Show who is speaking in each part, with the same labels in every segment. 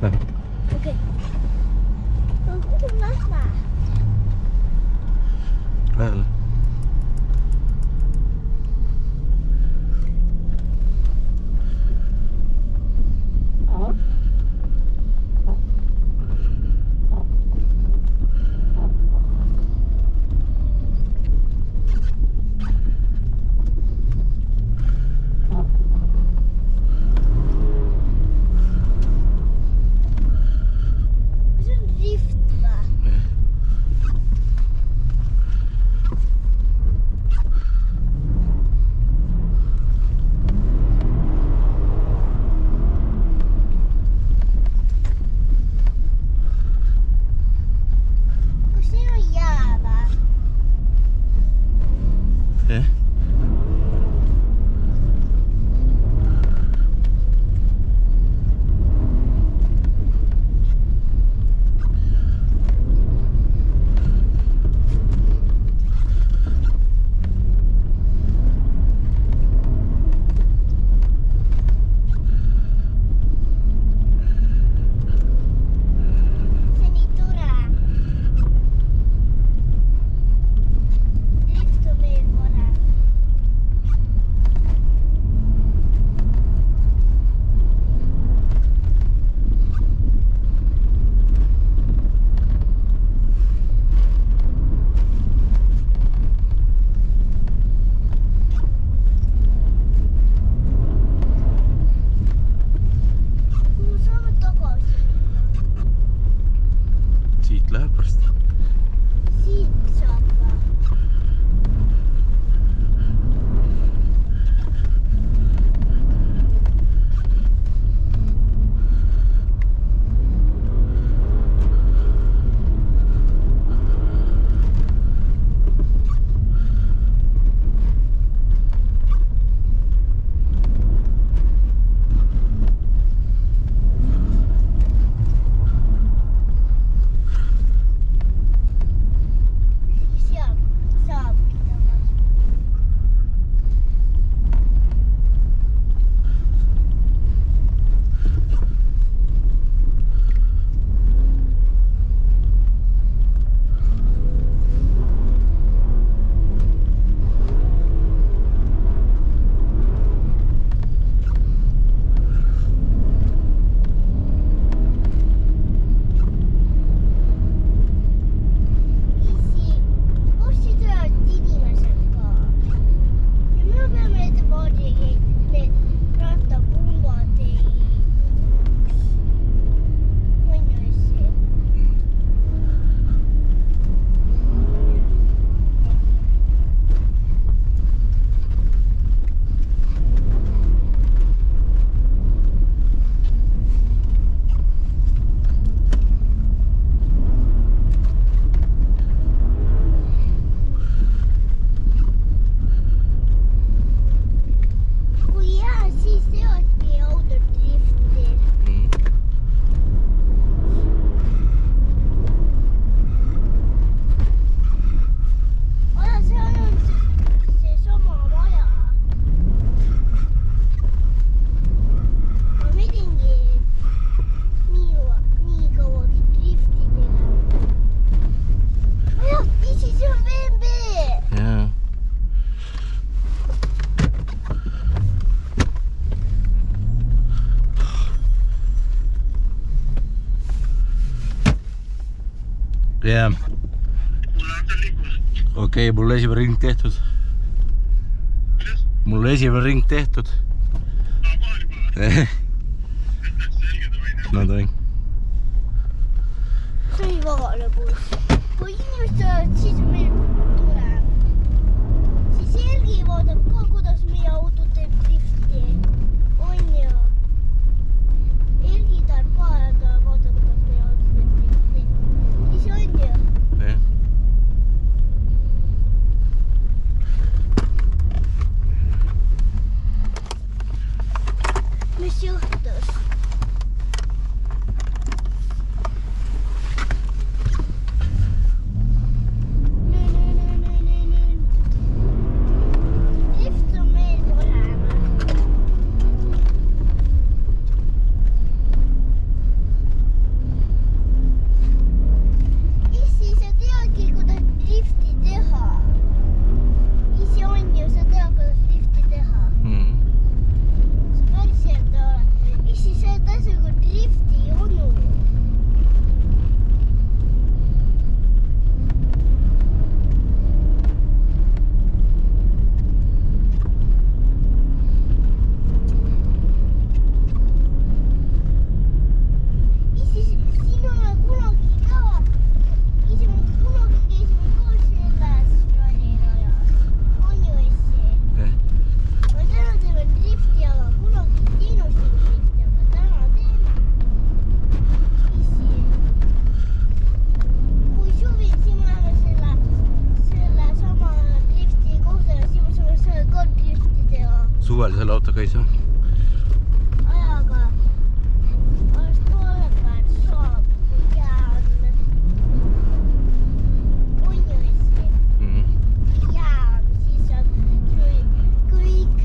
Speaker 1: Okei. No kuhu lähme?
Speaker 2: Lähele. Jah. Okei, mulle esimene ring tehtud. Mulle esimene ring tehtud. No toin.
Speaker 1: See oli vaba lõbus. Kui inimesed tulevad, siis meil tuleb. Siis Ergi vaatab ka, kuidas meie auto teeb drifti. On ju. Ergi tahab ka vaadata, kuidas meie auto teeb drifti. Siis on ju. Mis juhtus? Lift on meil olemas.
Speaker 2: suvel selle autoga ei saa.
Speaker 1: ajaga alles tollepäev saab, kui jää on unnjuisi. Jää on, siis on kõik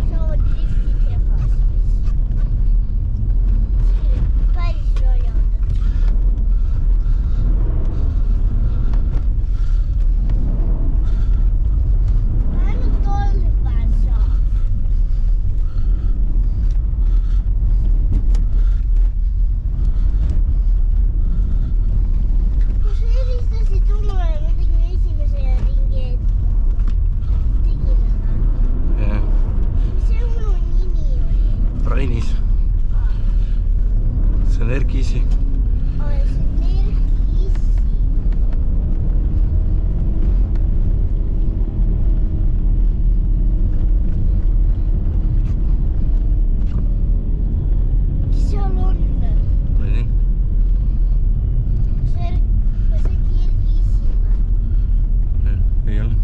Speaker 1: saavad drifti teha siis. Päris rajadad. Ainult tollepäev saab. Kui sa helistasid mulle muidugi esimese ringi tegime.
Speaker 2: Jah.
Speaker 1: Mis see minu nimi oli?
Speaker 2: Rainis. See on Erkisi.
Speaker 1: Oli see Nerkissi. Kes seal on?
Speaker 2: Nii.
Speaker 1: See Kirgissi või?
Speaker 2: Ei ole.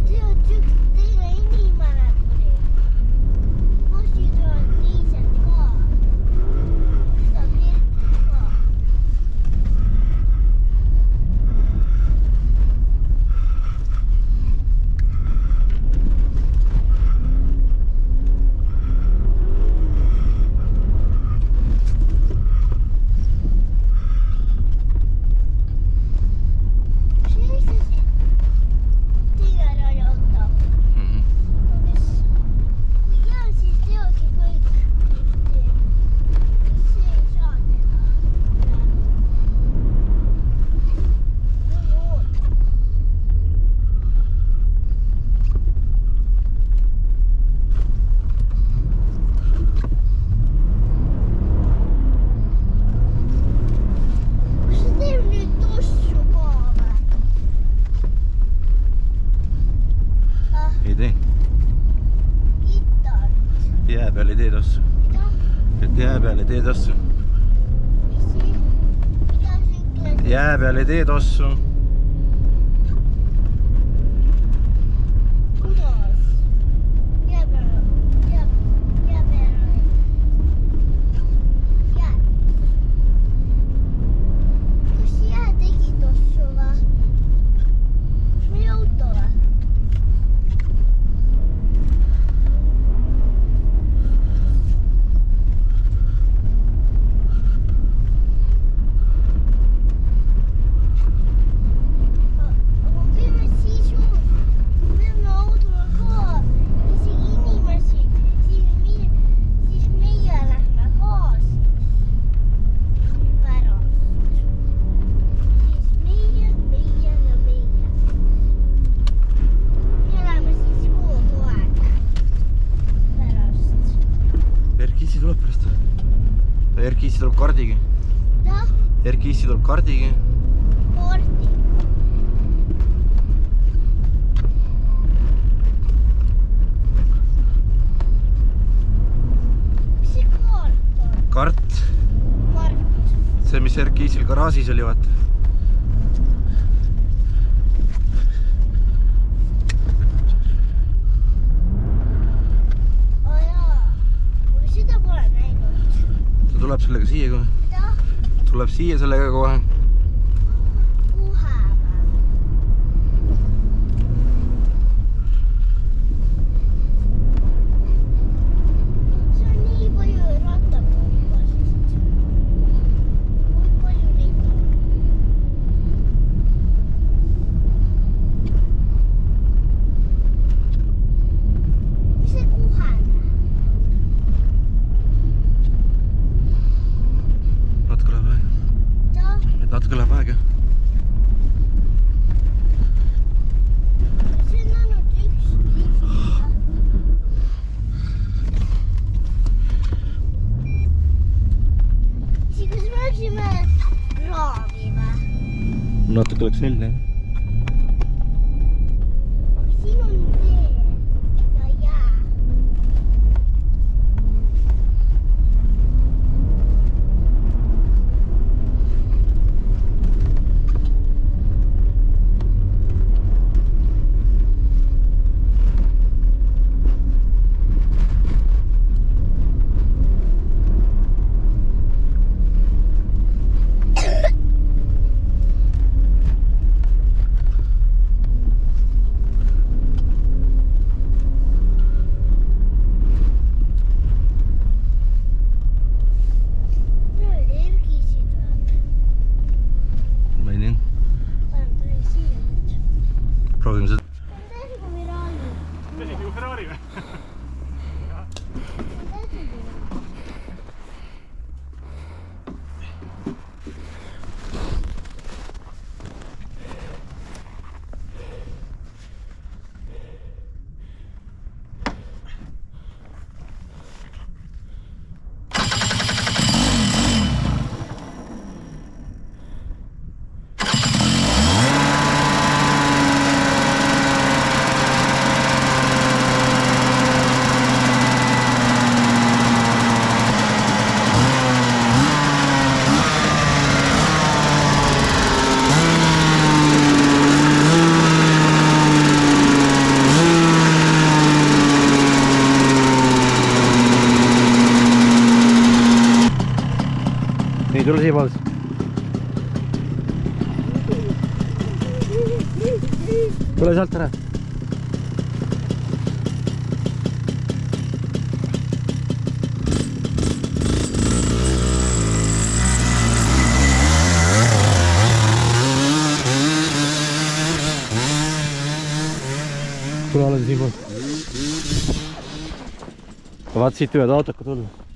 Speaker 1: See on üks teine inimene tuli. Bossi tulevad teised ka. Seda Merki ka. Mis helistasid? Teine rajaauto. Kui jää, siis teevadki kõik drifti. See ei saa teha. Kas see teeb nüüd tossu ka või?
Speaker 2: Ei tee.
Speaker 1: Kitar.
Speaker 2: Jää peal ei tee tossu.
Speaker 1: Mida?
Speaker 2: Et jää peal ei tee tossu.
Speaker 1: Mis siis? Mida sa ütled?
Speaker 2: Jää peal ei tee tossu.
Speaker 1: Kuidas? Jää peal. Jää peal. Jää. Kas jää tegi tossu või? Kas meil auto või? Aga me peame autoga ka isegi inimesi, siis meie lähme kaasa pärast. Siis meie ja meie. Me oleme siis kogu aeg pärast.
Speaker 2: Erkisi tuleb pärast. Erkisi tuleb kardiga.
Speaker 1: Jah,
Speaker 2: Erkisi tuleb kardiga.
Speaker 1: kaardi. Mis see kaart on?
Speaker 2: Kart.
Speaker 1: Kaart.
Speaker 2: See, mis Erkisil garaažis oli, vaata.
Speaker 1: Aa jaa, aga seda pole näinud.
Speaker 2: Ta tuleb sellega siia kohe.
Speaker 1: Mida?
Speaker 2: Tuleb siia sellega kohe.
Speaker 1: Kohe või? See on nii palju rattapumpasid. Kui palju neid on? Mis see kohene?
Speaker 2: Natuke läheb aega.
Speaker 1: Mida?
Speaker 2: natuke oleks helde, jah.
Speaker 1: aga siin on vee ja jää.
Speaker 2: Proovime seda.
Speaker 3: Tesi nagu Ferrari või?
Speaker 2: Nii, tule siia paus. Tule sealt ära. Tule alla siin pool. Vaat siit võivad autod ka tulla.